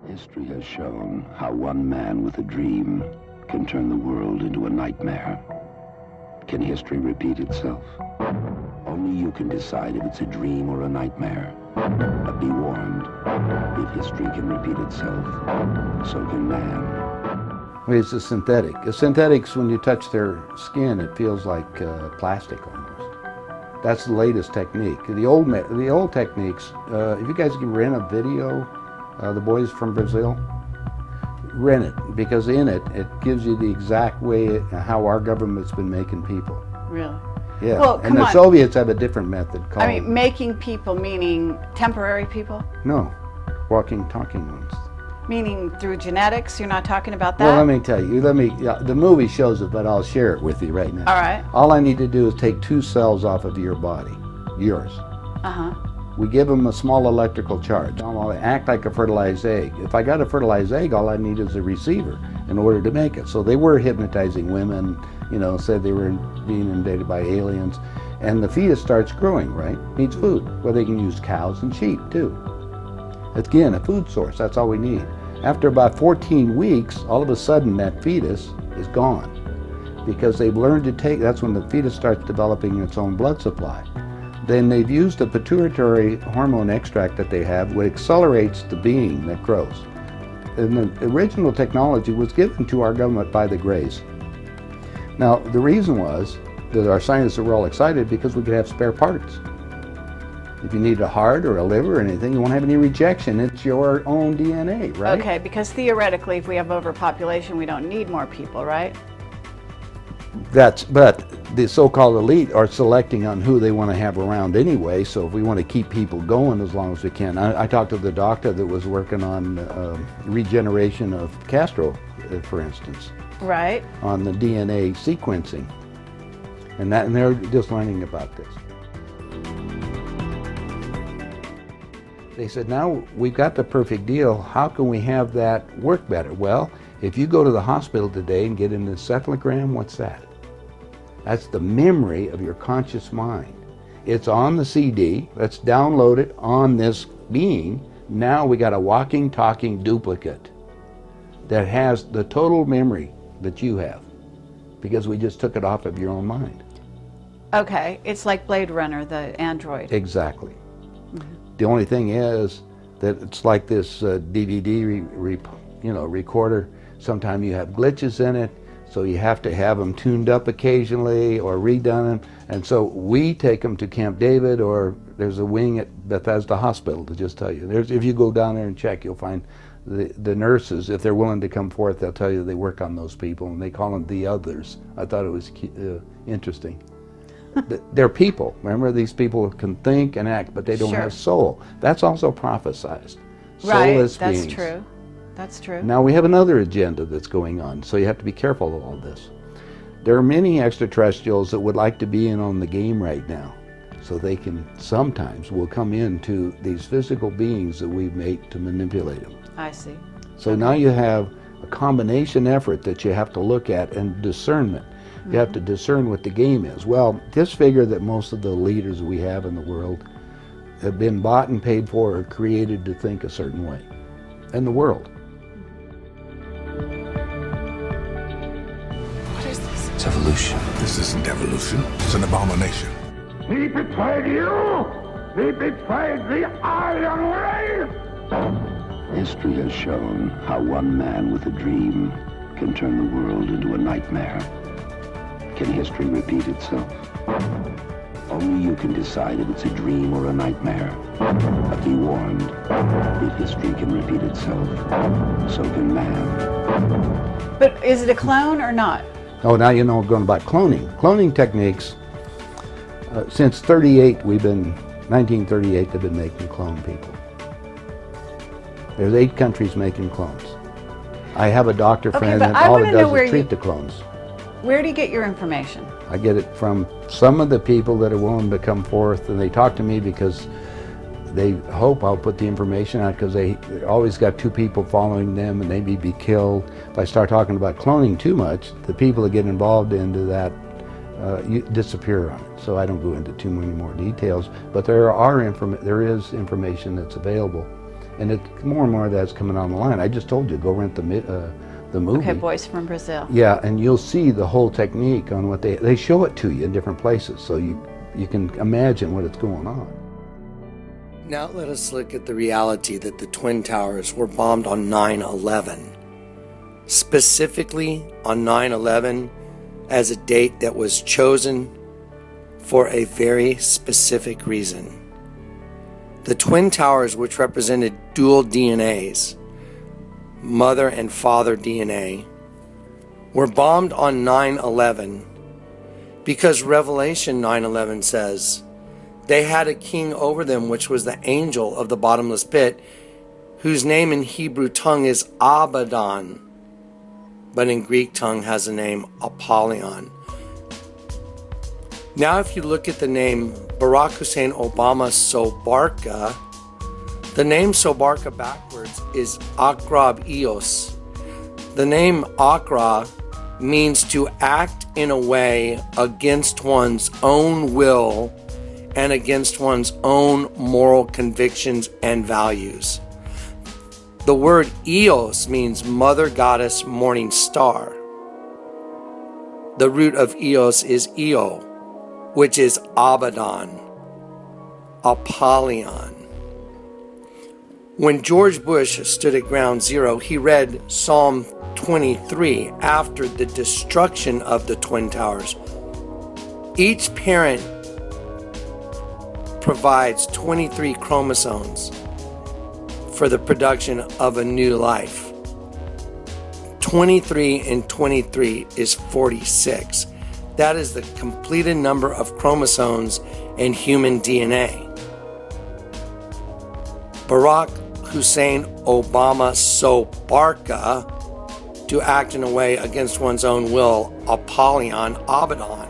History has shown how one man with a dream can turn the world into a nightmare. Can history repeat itself? Only you can decide if it's a dream or a nightmare. But be warned, if history can repeat itself, so can man. It's a synthetic. The synthetics, when you touch their skin, it feels like plastic almost. That's the latest technique. The old techniques, if you guys can rent a video, the boys from Brazil, rent it, because in it, it gives you the exact way how our government's been making people. Really? Yeah, well, and the Soviets have a different method called... I mean, making people meaning temporary people? No, walking, talking ones. Meaning through genetics? You're not talking about that? Well, let me tell you, the movie shows it, but I'll share it with you right now. All right. All I need to do is take 2 cells off of your body, yours. Uh-huh. We give them a small electrical charge. I'll act like a fertilized egg. If I got a fertilized egg, all I need is a receiver in order to make it. So they were hypnotizing women, you know, said they were being invaded by aliens. And the fetus starts growing, right? Needs food. Well, they can use cows and sheep, too. Again, a food source, that's all we need. After about 14 weeks, all of a sudden that fetus is gone. Because they've learned to take, that's when the fetus starts developing its own blood supply. Then they've used a pituitary hormone extract that they have, which accelerates the being that grows. And the original technology was given to our government by the Greys. Now, the reason was that our scientists were all excited because we could have spare parts. If you need a heart or a liver or anything, you won't have any rejection. It's your own DNA, right? Okay, because theoretically, if we have overpopulation, we don't need more people, right? But the so-called elite are selecting on who they want to have around anyway, so if we want to keep people going as long as we can. I talked to the doctor that was working on regeneration of Castro, for instance. Right. On the DNA sequencing. And they're just learning about this. They said, now we've got the perfect deal, how can we have that work better? Well, if you go to the hospital today and get an encephalogram, what's that? That's the memory of your conscious mind. It's on the CD, let's download it on this being. Now we got a walking, talking duplicate that has the total memory that you have, because we just took it off of your own mind. Okay, it's like Blade Runner, the android. Exactly. Mm-hmm. The only thing is that it's like this DVD recorder. Sometimes you have glitches in it, so you have to have them tuned up occasionally or redone. And so we take them to Camp David, or there's a wing at Bethesda Hospital, to just tell you. If you go down there and check, you'll find the nurses, if they're willing to come forth, they'll tell you they work on those people, and they call them the others. I thought it was interesting. They're people. Remember, these people can think and act, but they don't have soul. That's also prophesized. Soulless beings. That's true. That's true. Now we have another agenda that's going on, so you have to be careful of all this. There are many extraterrestrials that would like to be in on the game right now, so they can sometimes will come into these physical beings that we've made to manipulate them. I see. So now you have a combination effort that you have to look at, and discernment. You have to discern what the game is. Well, just figure that most of the leaders we have in the world have been bought and paid for or created to think a certain way. And the world. What is this? It's evolution. This isn't evolution. It's an abomination. He betrayed you! He betrayed the Iron Race! History has shown how one man with a dream can turn the world into a nightmare. Can history repeat itself? Only you can decide if it's a dream or a nightmare. But be warned, if history can repeat itself, so can man. But is it a clone or not? Oh, now you know going about cloning. Cloning techniques, since 1938, they've been making clone people. There's 8 countries making clones. I have a doctor friend that all it does is treat the clones. Where do you get your information? I get it from some of the people that are willing to come forth, and they talk to me because they hope I'll put the information out, because they always got 2 people following them and they may be killed. If I start talking about cloning too much, the people that get involved into that you disappear on it. So I don't go into too many more details, but there is information that's available, and more and more of that's coming on the line. I just told you, go rent the movie. Okay, Boys from Brazil. Yeah, and you'll see the whole technique on what they show it to you in different places, so you can imagine what it's going on. Now let us look at the reality that the Twin Towers were bombed on 9/11. Specifically on 9/11 as a date that was chosen for a very specific reason. The Twin Towers, which represented dual DNAs, mother and father DNA, were bombed on 9/11 because Revelation 9:11 says they had a king over them, which was the angel of the bottomless pit, whose name in Hebrew tongue is Abaddon, but in Greek tongue has the name Apollyon. Now if you look at the name Barack Hussein Obama Sobarka, the name Sobarka backwards is Akrab Eos. The name Akra means to act in a way against one's own will and against one's own moral convictions and values. The word Eos means mother goddess morning star. The root of Eos is Eo, which is Abaddon, Apollyon. When George Bush stood at ground zero, he read Psalm 23 after the destruction of the Twin Towers. Each parent provides 23 chromosomes for the production of a new life. 23 and 23 is 46. That is the completed number of chromosomes in human DNA. Barack Hussein Obama Sobarka, to act in a way against one's own will, Apollyon, Abaddon,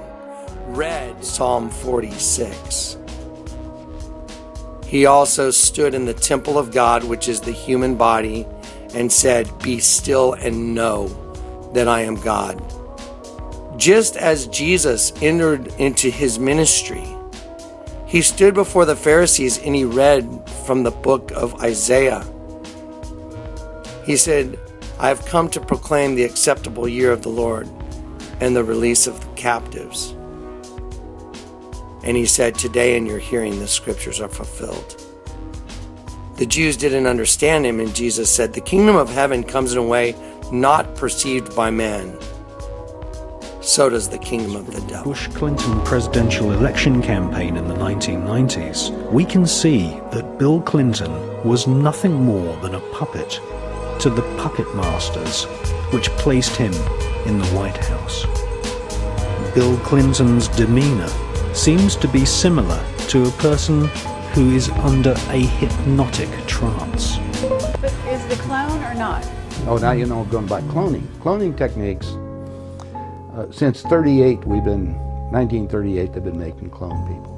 read Psalm 46. He also stood in the temple of God, which is the human body, and said, "Be still and know that I am God." Just as Jesus entered into his ministry, he stood before the Pharisees and he read from the book of Isaiah. He said, "I have come to proclaim the acceptable year of the Lord and the release of the captives." And he said, "Today in your hearing the scriptures are fulfilled." The Jews didn't understand him, and Jesus said, "The kingdom of heaven comes in a way not perceived by man. So does the kingdom of the devil." Bush-Clinton presidential election campaign in the 1990s, we can see that Bill Clinton was nothing more than a puppet to the puppet masters which placed him in the White House. Bill Clinton's demeanor seems to be similar to a person who is under a hypnotic trance. But is the clone or not? Oh, now you know, going by cloning. Cloning techniques, since 1938, they've been making clone people.